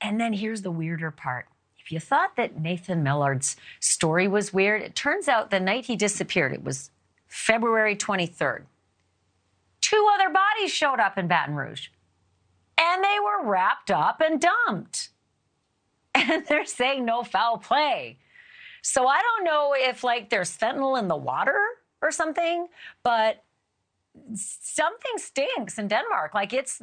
And then here's the weirder part. If you thought that Nathan Millard's story was weird, it turns out the night he disappeared, it was February 23rd. 2 other bodies showed up in Baton Rouge, and they were wrapped up and dumped. And they're saying no foul play. So I don't know if like there's fentanyl in the water or something, but something stinks in Denmark. Like it's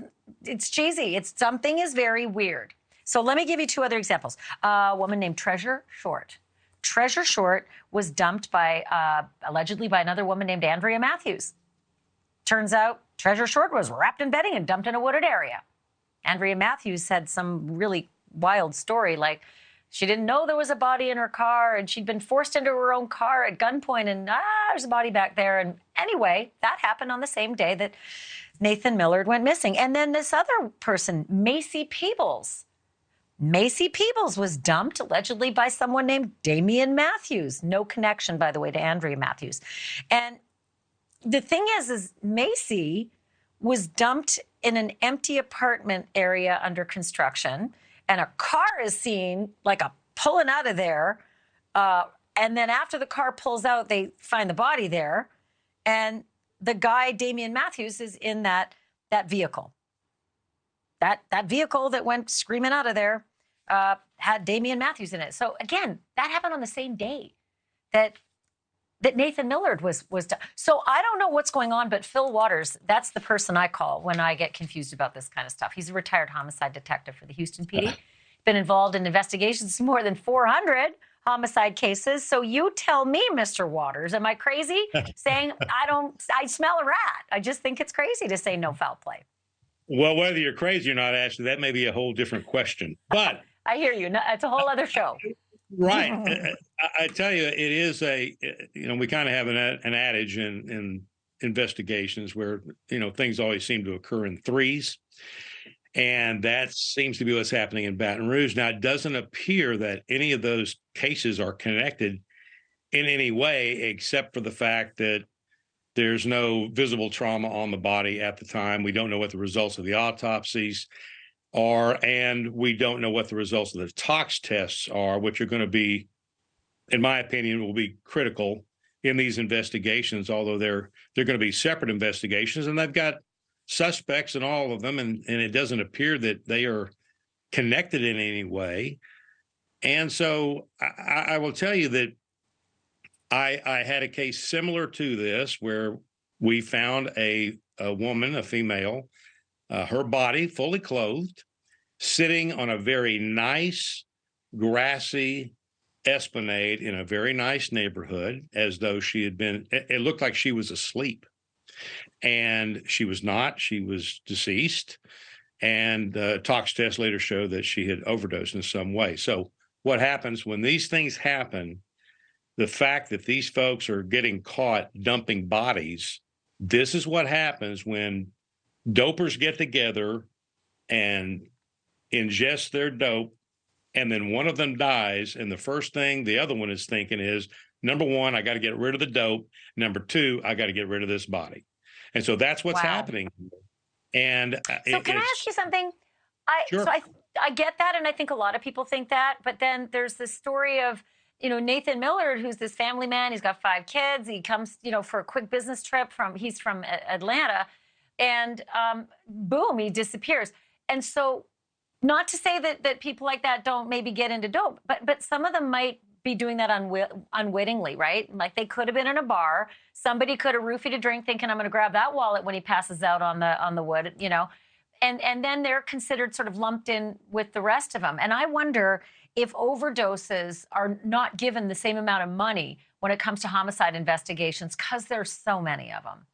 cheesy. Something is very weird. So let me give you 2 other examples. A woman named Treasure Short. Treasure Short was dumped by allegedly by another woman named Andrea Matthews. Turns out Treasure Short was wrapped in bedding and dumped in a wooded area. Andrea Matthews had some really wild story, like she didn't know there was a body in her car and she'd been forced into her own car at gunpoint and there's a body back there. And anyway, that happened on the same day that Nathan Millard went missing. And then this other person, Macy Peebles. Macy Peebles was dumped allegedly by someone named Damian Matthews. No connection, by the way, to Andrea Matthews. And the thing is Macy was dumped in an empty apartment area under construction, and a car is seen like pulling out of there. And then after the car pulls out, they find the body there. And the guy, Damian Matthews, is in that vehicle. That vehicle that went screaming out of there had Damian Matthews in it. So again, that happened on the same day that Nathan Millard was done. So I don't know what's going on, but Fil Waters, that's the person I call when I get confused about this kind of stuff. He's a retired homicide detective for the Houston PD. Been involved in investigations of more than 400 homicide cases. So you tell me, Mr. Waters, am I crazy saying I smell a rat? I just think it's crazy to say no foul play. Well, whether you're crazy or not, Ashley, that may be a whole different question. But I hear you. No, it's a whole other show. Right. I tell you, it is we kind of have an adage in investigations where, things always seem to occur in threes. And that seems to be what's happening in Baton Rouge. Now, it doesn't appear that any of those cases are connected in any way, except for the fact that there's no visible trauma on the body at the time. We don't know what the results of the autopsies are, and we don't know what the results of the tox tests are, which are going to be, in my opinion, will be critical in these investigations, although they're going to be separate investigations, and they've got suspects in all of them, and it doesn't appear that they are connected in any way. And so I will tell you that I had a case similar to this where we found a woman, a female, her body fully clothed, sitting on a very nice, grassy esplanade in a very nice neighborhood, as though she had been, it looked like she was asleep. And she was not. She was deceased. And the tox test later showed that she had overdosed in some way. So what happens when these things happen, the fact that these folks are getting caught dumping bodies, this is what happens when dopers get together and ingest their dope, and then one of them dies, and the first thing the other one is thinking is, number one, I got to get rid of the dope. Number two, I got to get rid of this body. And so that's what's happening. And so can I ask you something? Sure. So I get that, and I think a lot of people think that, but then there's this story of, Nathan Millard, who's this family man. He's got 5 kids. He comes, for a quick business trip he's from Atlanta, and boom, he disappears. And so, not to say that people like that don't maybe get into dope, but some of them might be doing that unwittingly, right? Like they could have been in a bar. Somebody could have roofied a drink thinking, I'm going to grab that wallet when he passes out on the wood, and then they're considered sort of lumped in with the rest of them. And I wonder if overdoses are not given the same amount of money when it comes to homicide investigations, because there's so many of them.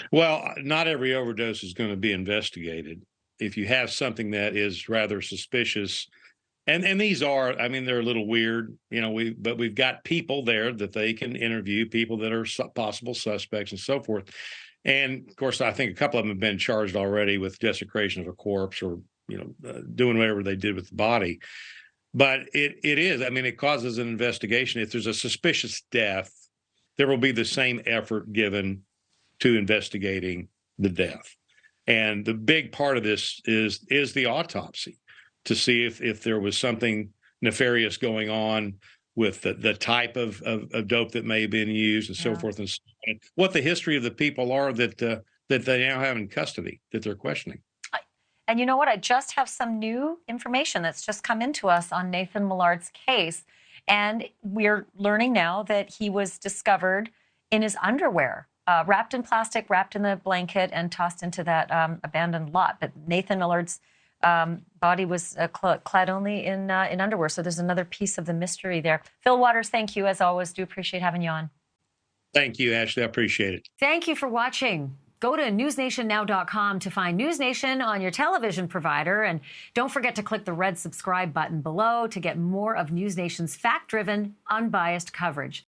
Well, not every overdose is going to be investigated. If you have something that is rather suspicious, and these are, they're a little weird, but we've got people there that they can interview, people that are possible suspects and so forth. And of course, I think a couple of them have been charged already with desecration of a corpse or, doing whatever they did with the body. But it is, it causes an investigation. If there's a suspicious death, there will be the same effort given to investigating the death. And the big part of this is the autopsy. to see if there was something nefarious going on with the type of dope that may have been used and so forth, and so on. What the history of the people are that they now have in custody that they're questioning. And you know what? I just have some new information that's just come into us on Nathan Millard's case. And we're learning now that he was discovered in his underwear, wrapped in plastic, wrapped in the blanket, and tossed into that abandoned lot. But Nathan Millard's body was clad only in underwear. So there's another piece of the mystery there. Fil Waters, thank you, as always. Do appreciate having you on. Thank you, Ashleigh. I appreciate it. Thank you for watching. Go to newsnationnow.com to find NewsNation on your television provider. And don't forget to click the red subscribe button below to get more of NewsNation's fact-driven, unbiased coverage.